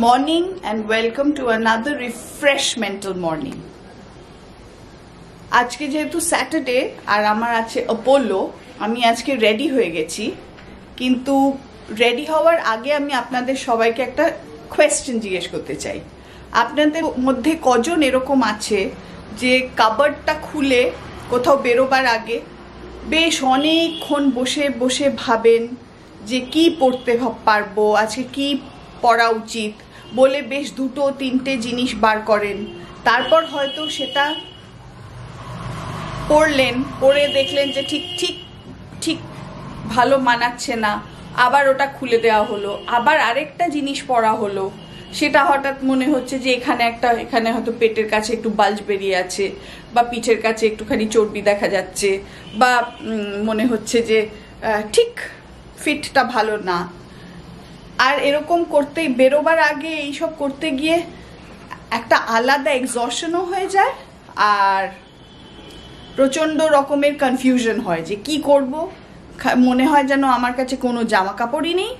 morning and welcome to another refreshmental morning. আজকে যেহেতু Saturday আর আমার আছে অপোলো, আমি আজকে রেডি হয়ে গেছি। কিন্তু রেডি হওয়ার আগে আমি আপনাদের সবাইকে একটা কোয়েশ্চেন জিজ্ঞেস করতে চাই। আপনাদের মধ্যে কজন এরকম আছে যে কাবার্ডটা খুলে কোথাও বেরোবার আগে বেশ অনেকক্ষণ বসে বসে ভাবেন যে কি পড়তে পারবো, আজকে কি পড়া উচিত বলে বেশ দুটো তিনটে জিনিস বার করেন, তারপর হয়তো সেটা পড়লেন, পড়ে দেখলেন যে ঠিক ঠিক ঠিক ভালো মানাচ্ছে না, আবার ওটা খুলে দেওয়া হলো, আবার আরেকটা জিনিস পড়া হলো, সেটা হঠাৎ মনে হচ্ছে যে এখানে হয়তো পেটের কাছে একটু বাল্জ বেরিয়ে আছে, বা পিঠের কাছে একটুখানি চর্বি দেখা যাচ্ছে, বা মনে হচ্ছে যে ঠিক ফিটটা ভালো না। আর এরকম করতে বেরোবার আগে এইসব করতে গিয়ে একটা আলাদা এক্সশনও হয়ে যায়, আর প্রচণ্ড রকমের কনফিউশন হয় যে কি করব। মনে হয় যেন আমার কাছে কোনো জামা কাপড়ই নেই,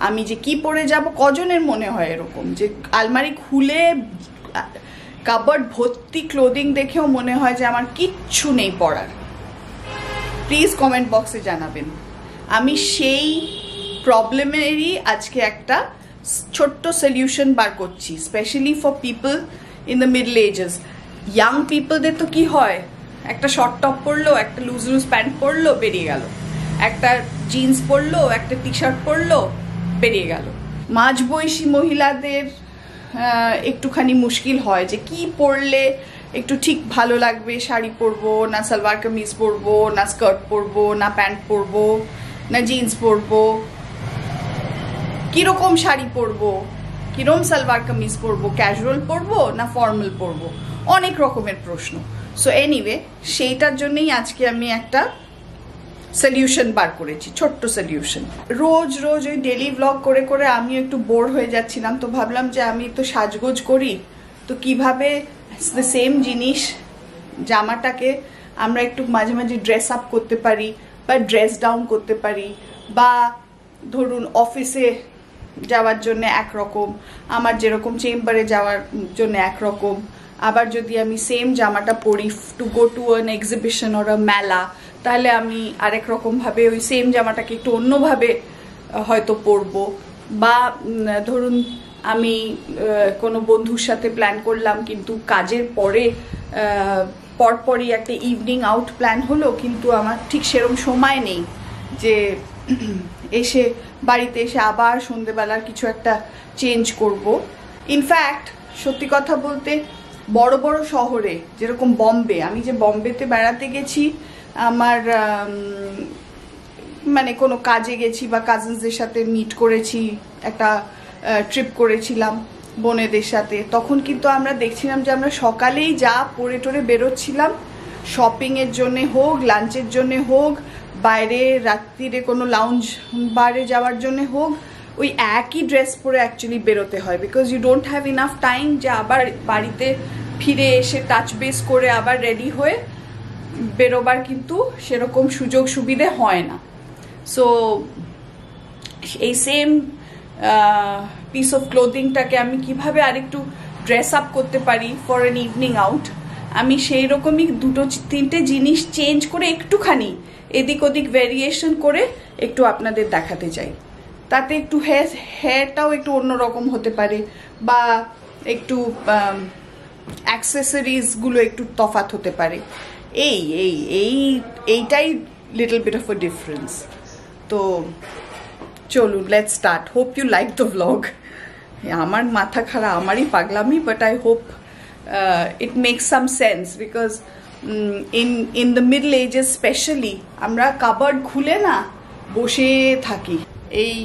আমি যে কি পরে যাব। কজনের মনে হয় এরকম যে আলমারি খুলে কাবার্ড ভর্তি ক্লোদিং দেখেও মনে হয় যে আমার কিচ্ছু নেই পরার? প্লিজ কমেন্ট বক্সে জানাবেন। আমি সেই প্রবলেমেরই আজকে একটা ছোট্ট সলিউশন বার করছি, specially for people in the middle ages. Young পিপলদের তো কি হয়, একটা শর্ট টপ পরলো, একটা লুজ লুজ প্যান্ট পরলো, বেরিয়ে গেল, একটা জিন্স পরলো, একটা টি শার্ট পরলো, বেরিয়ে গেল। মাঝবয়সী মহিলাদের একটুখানি মুশকিল হয় যে কি পরলে একটু ঠিক ভালো লাগবে। শাড়ি পরবো না সালোয়ার কামিজ পরবো, না স্কার্ট পরবো, না প্যান্ট পরবো, না জিন্স পরবো, কিরকম শাড়ি পরবো, কিরকম সালোয়ার কামিজ পরবো, ক্যাজুয়াল পরবো না ফর্মাল পরবো, অনেক রকমের প্রশ্ন। সো এনিওয়ে, সেইটার জন্যই আজকে আমি একটা সলিউশন বার করেছি, ছোট্ট সলিউশন। রোজ রোজ ওই ডেলি ব্লগ করে করে আমি একটু বোর হয়ে যাচ্ছিলাম, তো ভাবলাম যে আমি তো সাজগোজ করি, তো কিভাবে দ্য সেম জিনিস জামাটাকে আমরা একটু মাঝে মাঝে ড্রেস আপ করতে পারি বা ড্রেস ডাউন করতে পারি। বা ধরুন অফিসে যাওয়ার জন্য একরকম, আমার যেরকম চেম্বারে যাওয়ার জন্য একরকম, আবার যদি আমি সেম জামাটা পরি to go to an exhibition or মেলা, তাহলে আমি আরেক রকমভাবে ওই সেম জামাটাকে একটু অন্যভাবে হয়তো পরবো। বা ধরুন আমি কোনো বন্ধুর সাথে প্ল্যান করলাম, কিন্তু কাজের পরপরই একটা ইভিনিং আউট প্ল্যান হলো, কিন্তু আমার ঠিক সেরকম সময় নেই যে বাড়িতে এসে আবার সন্ধেবেলার কিছু একটা চেঞ্জ করব। ইনফ্যাক্ট সত্যি কথা বলতে বড় বড় শহরে যেরকম বম্বে, আমি যে বম্বেতে বেড়াতে গেছি, আমার মানে কোনো কাজে গেছি বা কাজিনসদের সাথে মিট করেছি, একটা ট্রিপ করেছিলাম বোনেদের সাথে, তখন কিন্তু আমরা দেখছিলাম যে আমরা সকালেই যা পরে টরে বেরোচ্ছিলাম, শপিংয়ের জন্যে হোক, লাঞ্চের জন্যে হোক, বাইরে রাত্রিরে কোনো লাউঞ্জ বারে যাওয়ার জন্য হোক, ওই একই ড্রেস পরে অ্যাকচুয়ালি বেরোতে হয়, because you don't have enough time যে আবার বাড়িতে ফিরে এসে টাচ বেস করে আবার রেডি হয়ে বেরোবার কিন্তু সেরকম সুযোগ সুবিধে হয় না। সো এই সেম পিস অফ ক্লোদিংটাকে আমি কিভাবে আরেকটু ড্রেস আপ করতে পারি ফর অ্যান ইভিনিং আউট, আমি সেই রকমই দুটো তিনটে জিনিস চেঞ্জ করে একটুখানি এদিক ওদিক ভ্যারিয়েশন করে একটু আপনাদের দেখাতে চাই। তাতে একটু হেয়ারটাও একটু অন্যরকম হতে পারে, বা একটু অ্যাক্সেসরিজগুলো একটু তফাৎ হতে পারে। এইটাই little bit of a difference. তো চলুন, let's start. Hope you like the vlog. আমার মাথা খারাপ, আমারই পাগলামি, but I hope it makes some sense, because in the middle ages specially আমরা কাবার্ড খুলে না বসে থাকি। এই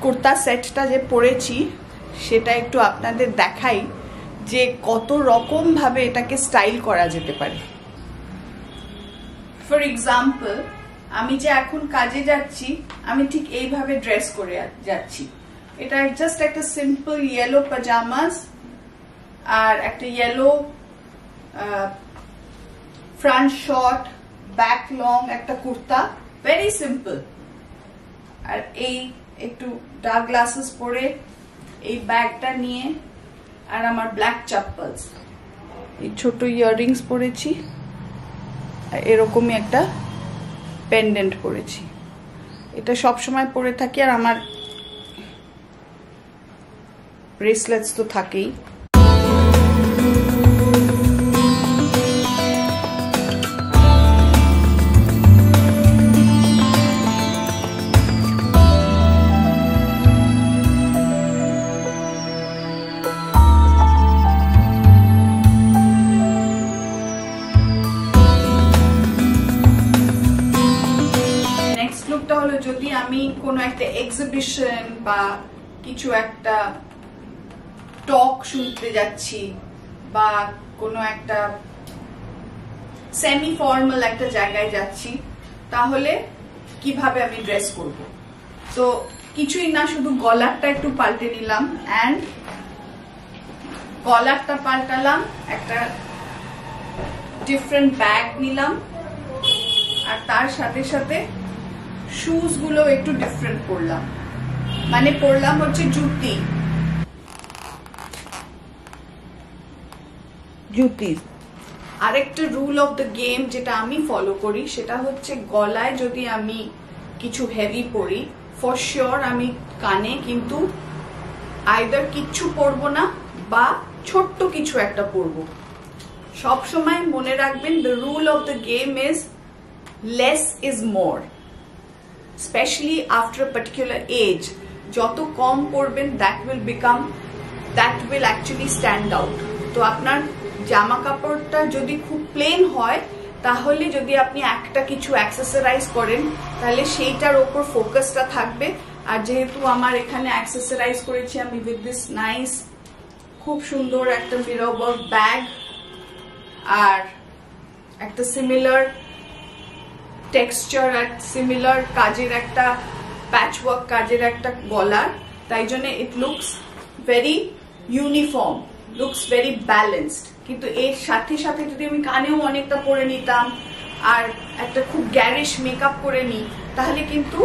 কুর্তা সেটটা যে পরেছি সেটা একটু আপনাদের দেখাই যে কত রকমভাবে এটাকে স্টাইল করা যেতে পারে। ফর এক্সাম্পল, আমি যে এখন কাজে যাচ্ছি, আমি ঠিক এইভাবে ড্রেস করে যাচ্ছি। এটা জাস্ট একটা সিম্পল ইয়েলো পাজামাস আর একটা yellow front short, back long একটা কুর্তা, ভেরি সিম্পল। আর এই একটু ডার্ক গ্লাসেস পরে এই ব্যাগটা নিয়ে আর আমার ব্ল্যাক চাপ্পলস, এই ছোট ইয়াররিংস পরেছি, এরকমই একটা পেন্ডেন্ট পরেছি। এটা সব সময় পরে থাকি। আর আমার ব্রেসলেটস তো থাকেই। যদি আমি কোনো একটা এক্সিবিশন বা কিছু একটা টক শুনতে যাচ্ছি বা কোনো একটা সেমি ফর্মাল একটা জায়গায় যাচ্ছি, তাহলে কিভাবে আমি ড্রেস করব। তো কিছুই না, শুধু গলারটা একটু পাল্টে নিলাম, অ্যান্ড গলারটা পাল্টালাম, একটা ডিফারেন্ট ব্যাগ নিলাম, আর তার সাথে সাথে শুজ গুলো একটু ডিফারেন্ট পরলাম। মানে পরলাম হচ্ছে জুতি। আরেকটা রুল অফ দ্য গেম যেটা আমি ফলো করি, সেটা হচ্ছে গলায় যদি আমি কিছু হেভি পরি, ফর শিওর আমি কানে কিন্তু আইদার কিচ্ছু পরবো না বা ছোট্ট কিছু একটা পরবো। সবসময় মনে রাখবেন, the rule of the game is less is more, specially after a particular age. যত কম পরবেন, that will actually stand out. তো আপনার জামা কাপড়টা যদি খুব প্লেন হয়, তাহলে যদি আপনি একটা কিছু অ্যাক্সেসরাইজ করেন, তাহলে সেইটার ওপর ফোকাসটা থাকবে। আর যেহেতু আমার এখানে অ্যাক্সেসরাইজ করেছি আমি উইথ দিস নাইস, খুব সুন্দর একটা মিরর ওয়ার্ক ব্যাগ, আর একটা সিমিলার টেক্সচার আর সিমিলার কাজের একটা প্যাচওয়ার্ক কাজের একটা গলার, তাই জন্য it looks very uniform, looks very balanced. কিন্তু এর সাথে সাথে যদি আমি কানেও অনেকটা পরে নিতাম আর একটা খুব গ্যারিশ মেকআপ করে নিই, তাহলে কিন্তু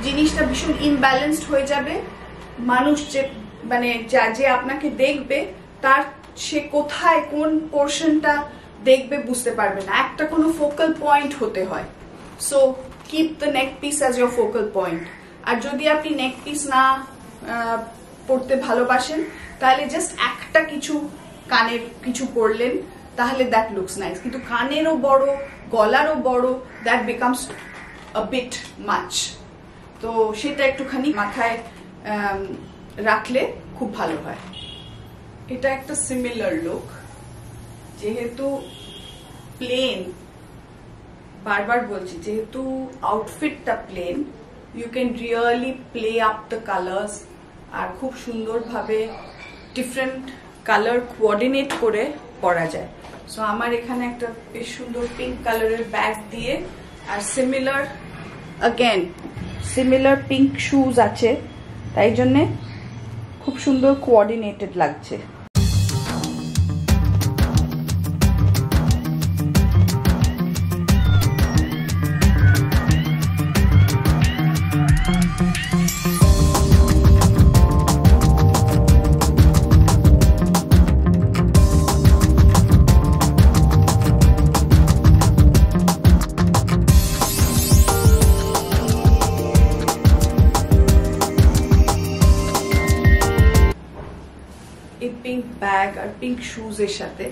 জিনিসটা ভীষণ ইমব্যালেন্সড হয়ে যাবে। মানুষ যে আপনাকে দেখবে, তার সে কোথায় কোন পোর্শনটা দেখবে বুঝতে পারবে না। একটা কোনো ফোকাল পয়েন্ট হতে হয়। So keep the neck piece as your focal point. আর যদি আপনি নেক পিস না পড়তে ভালোবাসেন, তাহলে জাস্ট একটা কিছু কানের কিছু পরলেন, তাহলে দ্যাট লুকস নাইস। কিন্তু কানেরও বড়, গলারও বড়, that becomes a bit much. তো সেটা একটুখানি মাথায় রাখলে খুব ভালো হয়। এটা একটা সিমিলার লুক, যেহেতু প্লেন, বারবার বলছি, যেহেতু আউটফিটটা plain, you can really play up the colours আর খুব সুন্দরভাবে ডিফারেন্ট কালার কোঅর্ডিনেট করে পরা যায়। সো আমার এখানে একটা বেশ সুন্দর পিঙ্ক কালারের ব্যাগ দিয়ে, আর সিমিলার পিঙ্ক শুজ আছে, তাই জন্যে খুব সুন্দর কোঅর্ডিনেটেড লাগছে। পিঙ্ক ব্যাগ আর পিঙ্ক শুজ এর সাথে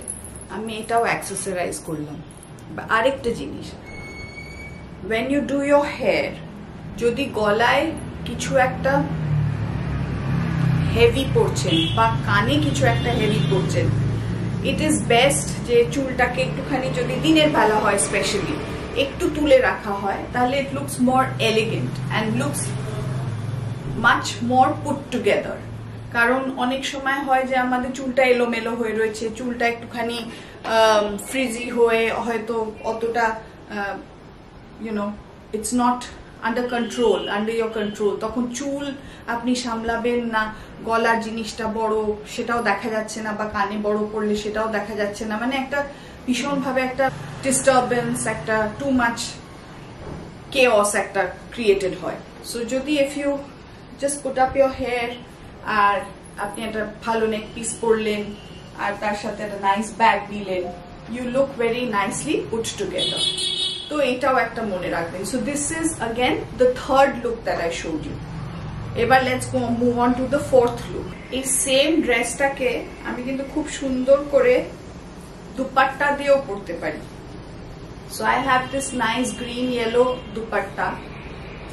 আমি এটাও অ্যাক্সেসরাইজ করলাম। আরেকটা জিনিস, when you do your hair, যদি গলায় কিছু একটা হেভি পরছেন বা কানে কিছু একটা হেভি পরছেন, ইট ইজ বেস্ট যে চুলটাকে একটুখানি, যদি দিনের বেলা হয় স্পেশালি, একটু তুলে রাখা হয়, তাহলে it looks more elegant and looks much more put together. কারণ অনেক সময় হয় যে আমাদের চুলটা এলোমেলো হয়ে রয়েছে, চুলটা একটুখানি ফ্রিজি হয়ে হয়তো অতটা it's not under your control, তখন চুল আপনি সামলাবেন না, গলার জিনিসটা বড় সেটাও দেখা যাচ্ছে না, বা কানে বড় পড়লে সেটাও দেখা যাচ্ছে না, মানে একটা ভীষণভাবে একটা ডিস্টারবেন্স, একটা টু মাচ কেওস একটা ক্রিয়েটেড হয়। সো যদি if you just put up your hair আর আপনি একটা ভালো নেক পিস পরলেন আর তার সাথে একটা নাইস ব্যাগ দিলেন, you look very nicely put together. তো এটাও একটা মনে রাখবেন। So this is again the third look that I showed you. এবার let's move on to the fourth look. এই সেম ড্রেসটাকে আমি কিন্তু খুব সুন্দর করে দুপাট্টা দিয়েও পরতে পারি। So I have this nice green yellow dupatta.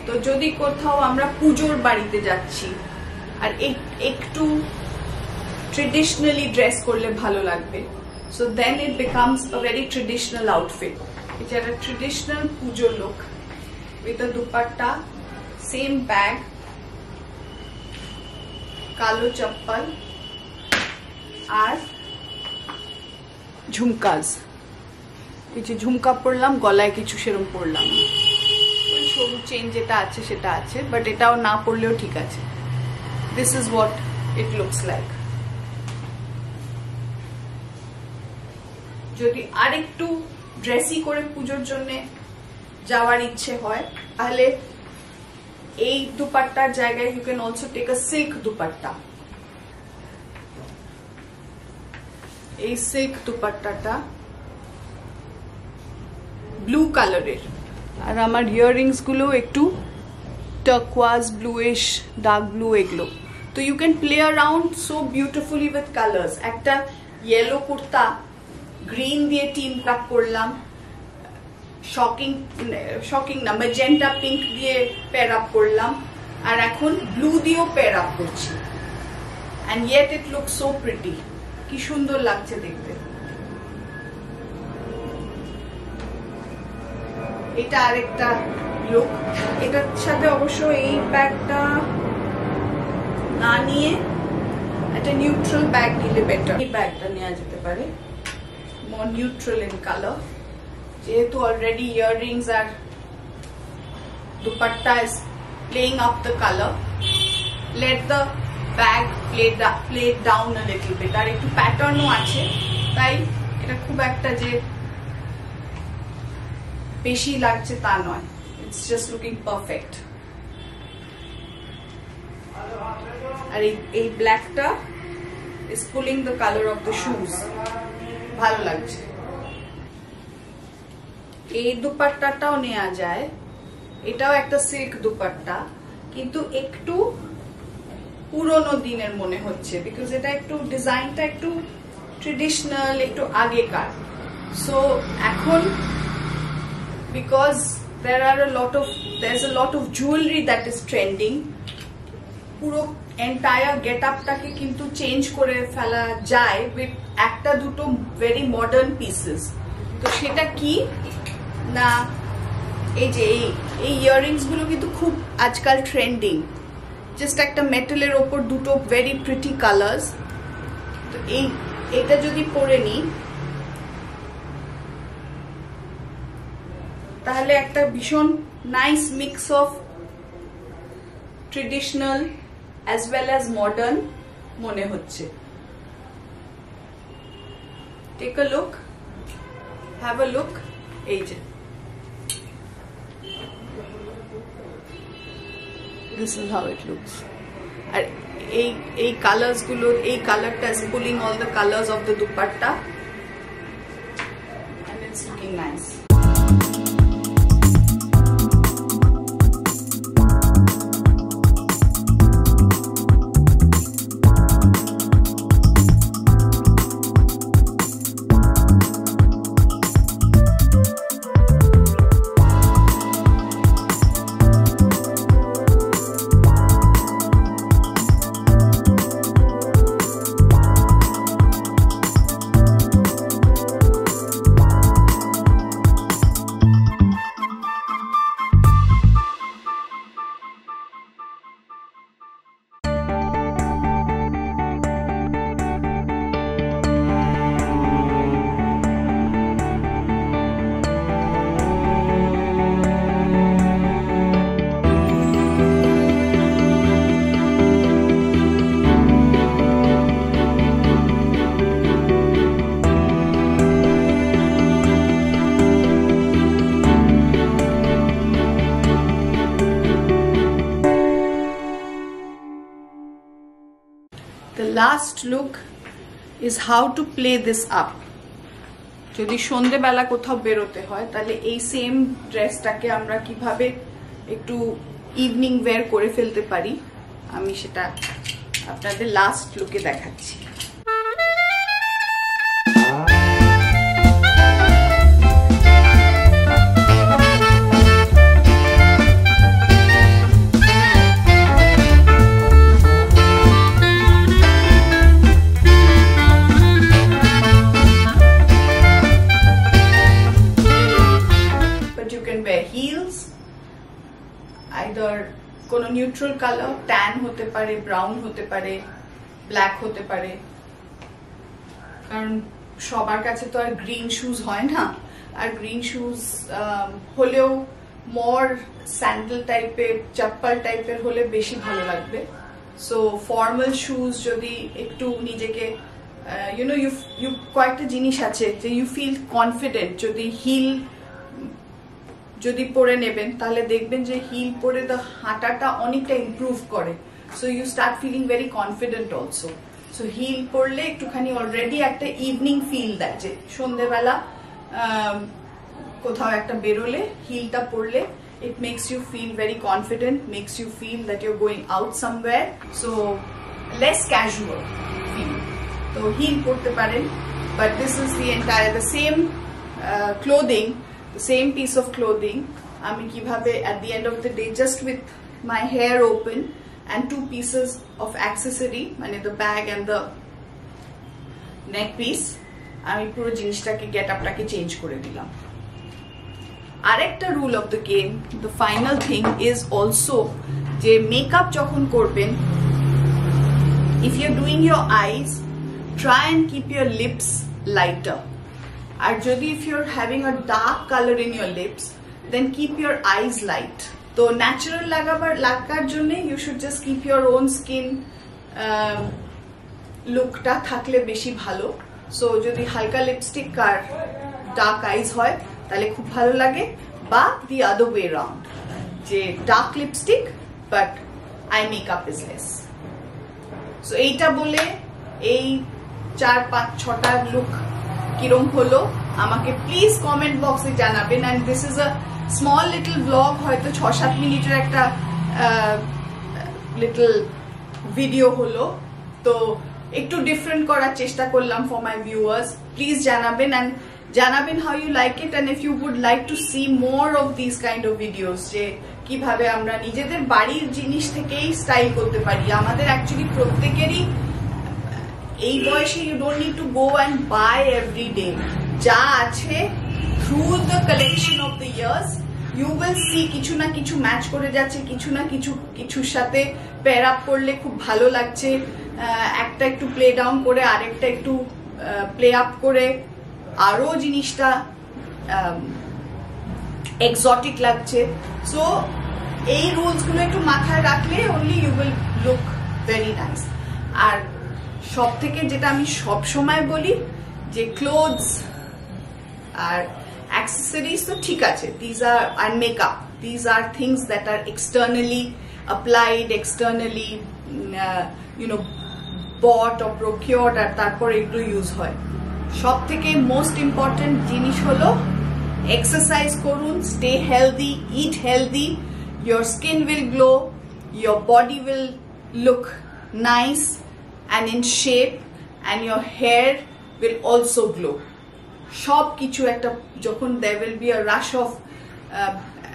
তো যদি কোথাও আমরা পুজোর বাড়িতে যাচ্ছি আর একটু ট্রেডিশনালি ড্রেস করলে ভালো লাগবে, so then it becomes a very traditional outfit. এটা একটা traditional puja look with a dupatta, same bag, কালো চপ্পল আর ঝুমকাজ। কিছু ঝুমকা পরলাম, গলায় কিছু সেরকম পরলাম, ওই সরু চেন যেটা আছে সেটা আছে, বাট এটাও না পরলেও ঠিক আছে। This is what it looks like. যদি আরেকটু ড্রেসি করে পুজোর জন্য যাওয়ার ইচ্ছে হয় তাহলে এই দুপাট্টার জায়গায় you can also take a silk dupatta. এই সিল্ক দুপাট্টাটা ব্লু কালারের, আর আমার ইয়াররিংস গুলো একটু টার্কোয়াজ ব্লুইশ, ডার্ক ব্লু এগুলো। তো you can play around so beautifully with colours. একটা ইয়েলো কুর্তা গ্রিন দিয়ে টিম কাপ করলাম, শকিং না ম্যাজেন্টা পিঙ্ক দিয়ে পেয়ার আপ করলাম, আর এখন ব্লু দিয়েও পেয়ার আপ করছি, and yet it look so pretty. কি সুন্দর লাগছে দেখতে। এটা আরেকটা লুক। এটার সাথে অবশ্য এই ব্যাগটা না নিয়ে একটা নিউট্রাল ব্যাগ নিলে বেটার। এই ব্যাগটা নেওয়া যেতে পারে, more neutral in color. যেহেতু already earrings R dupatta is playing up the color, let the bag play down a little bit. আর একটু প্যাটার্নও আছে, তাই এটা খুব একটা যে বেশি লাগছে তা নয়, it's just looking perfect. আর এই ব্ল্যাকটা is pulling the color of the shoes, ভালো লাগছে। এই দুপাট্টাটাও নেওয়া যায়, এটাও একটা সিল্ক দুপাট্টা, কিন্তু একটু পুরনো দিনের মনে হচ্ছে, বিকজ এটা একটু ডিজাইনটা একটু ট্রেডিশনাল, একটু আগেকার। সো এখন because there's a lot of jewelry that is trending, পুরো এন্টায়ার গেট আপটাকে কিন্তু চেঞ্জ করে ফেলা যায় উইথ একটা দুটো ভেরি মডার্ন পিসেস। তো সেটা কি না, এই যে এই ইয়াররিংস গুলো কিন্তু খুব আজকাল ট্রেন্ডিং, জাস্ট একটা মেটালের ওপর দুটো ভেরি প্রিটি কালার্স। তো এটা যদি পরে নি তাহলে একটা ভীষণ nice mix of traditional as well as modern মনে হচ্ছে। Take a look, have a look, এই যে this is how it looks. আর এই কালার্স গুলো, এই কালারটা is pulling all the colors of the dupatta and it's looking nice. last look is how to play this up. যদি সন্ধ্যেবেলা কোথাও বেরোতে হয় তাহলে এই সেম ড্রেসটাকে আমরা কিভাবে একটু ইভিনিং ওয়্যার করে ফেলতে পারি আমি সেটা আপনাদের লাস্ট লুকে দেখাচ্ছি। either কোনো নিউট্রাল কালার, ট্যান হতে পারে, ব্রাউন হতে পারে, ব্ল্যাক হতে পারে, কারণ সবার কাছে তো আর গ্রিন শুজ হয় না, আর গ্রিন শুজ হলেও মোর স্যান্ডেল টাইপের, চপ্পল টাইপের হলে বেশি ভালো লাগবে। সো ফর্মাল শুজ যদি একটু নিজেকে ইউ কয়েকটা জিনিস আছে যে ইউ ফিল কনফিডেন্ট, যদি হিল যদি পরে নেবেন তাহলে দেখবেন যে হিল পরে তো হাঁটাটা অনেকটা ইমপ্রুভ করে। So you start feeling very confident also. So heel পরলে একটুখানি অলরেডি একটা ইভিনিং ফিল দেয়, যে সন্ধ্যেবেলা কোথাও একটা বেরোলে হিলটা পরলে it makes you feel very confident, makes you feel that you're going out somewhere, so less casual feel. So heel porte paren, but this is the same clothing, the same piece of clothing ami kibhabe at the end of the day just with my hair open and two pieces of accessory mane the bag and the neck piece ami puro jinistake get up take change kore dilam. আরেকটা rule of the game, the final thing is also যে makeup যখন করবেন, if you are doing your eyes, try and keep your lips lighter. আর যদি if you are having a dark colour in your lips, then keep your eyes light. তো natural লাগার জন্য you should just keep your own skin লুকটা থাকলে বেশি ভালো। So যদি হালকা লিপস্টিক আর ডার্ক আইজ হয় তাহলে খুব ভালো লাগে, বা দি আদার ওয়ে রাউন্ড, যে dark lipstick but eye makeup is less. So এইটা বলে এই 4-5-6টা লুক কিরম হলো আমাকে প্লিজ কমেন্ট বক্সে জানাবেন। And this is a small little blog, হয়তো 6-7 মিনিটের একটা লিটল ভিডিও হলো, তো একটু ডিফারেন্ট করার চেষ্টা করলাম ফর মাই ভিউয়ার্স। প্লিজ জানাবেন, অ্যান্ড জানাবেন how you like it, and if you would like to see more of these kind of videos, যে কিভাবে আমরা নিজেদের বাড়ির জিনিস থেকেই স্টাইল করতে পারি। আমাদের অ্যাকচুয়ালি প্রত্যেকেরই এই বয়সে you don't need to go and buy every day, যা আছে through the collection of the years you will see কিছু না কিছু ম্যাচ করে যাচ্ছে, কিছু না কিছুর সাথে পেয়ার আপ করলে খুব ভালো লাগছে, একটা একটু প্লে ডাউন করে আরেকটা একটু প্লে আপ করে আরো জিনিসটা এক্সোটিক লাগছে। সো এই রুলস গুলো একটু মাথায় রাখলে only you will look very nice. আর সব থেকে যেটা আমি সব সময় বলি, যে ক্লোথস আর অ্যাক্সেসরিজ তো ঠিক আছে, these are and makeup, these are things that are externally applied, externally bought or procured, আর তারপর এগুলো ইউজ হয়। সব থেকে মোস্ট ইম্পর্টেন্ট জিনিস হলো এক্সারসাইজ করুন, stay healthy, it healthy, your skin will glow, your body will look nice and in shape, and your hair will also glow. সব কিছু একটা যখন there will be a rush of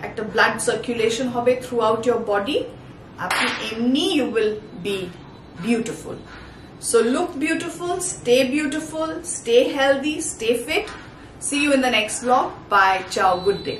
একটা blood circulation হবে throughout your body, আপনি এমনি you will be beautiful. So look beautiful, stay healthy, stay fit. See you in the next vlog. Bye. Ciao. Good day.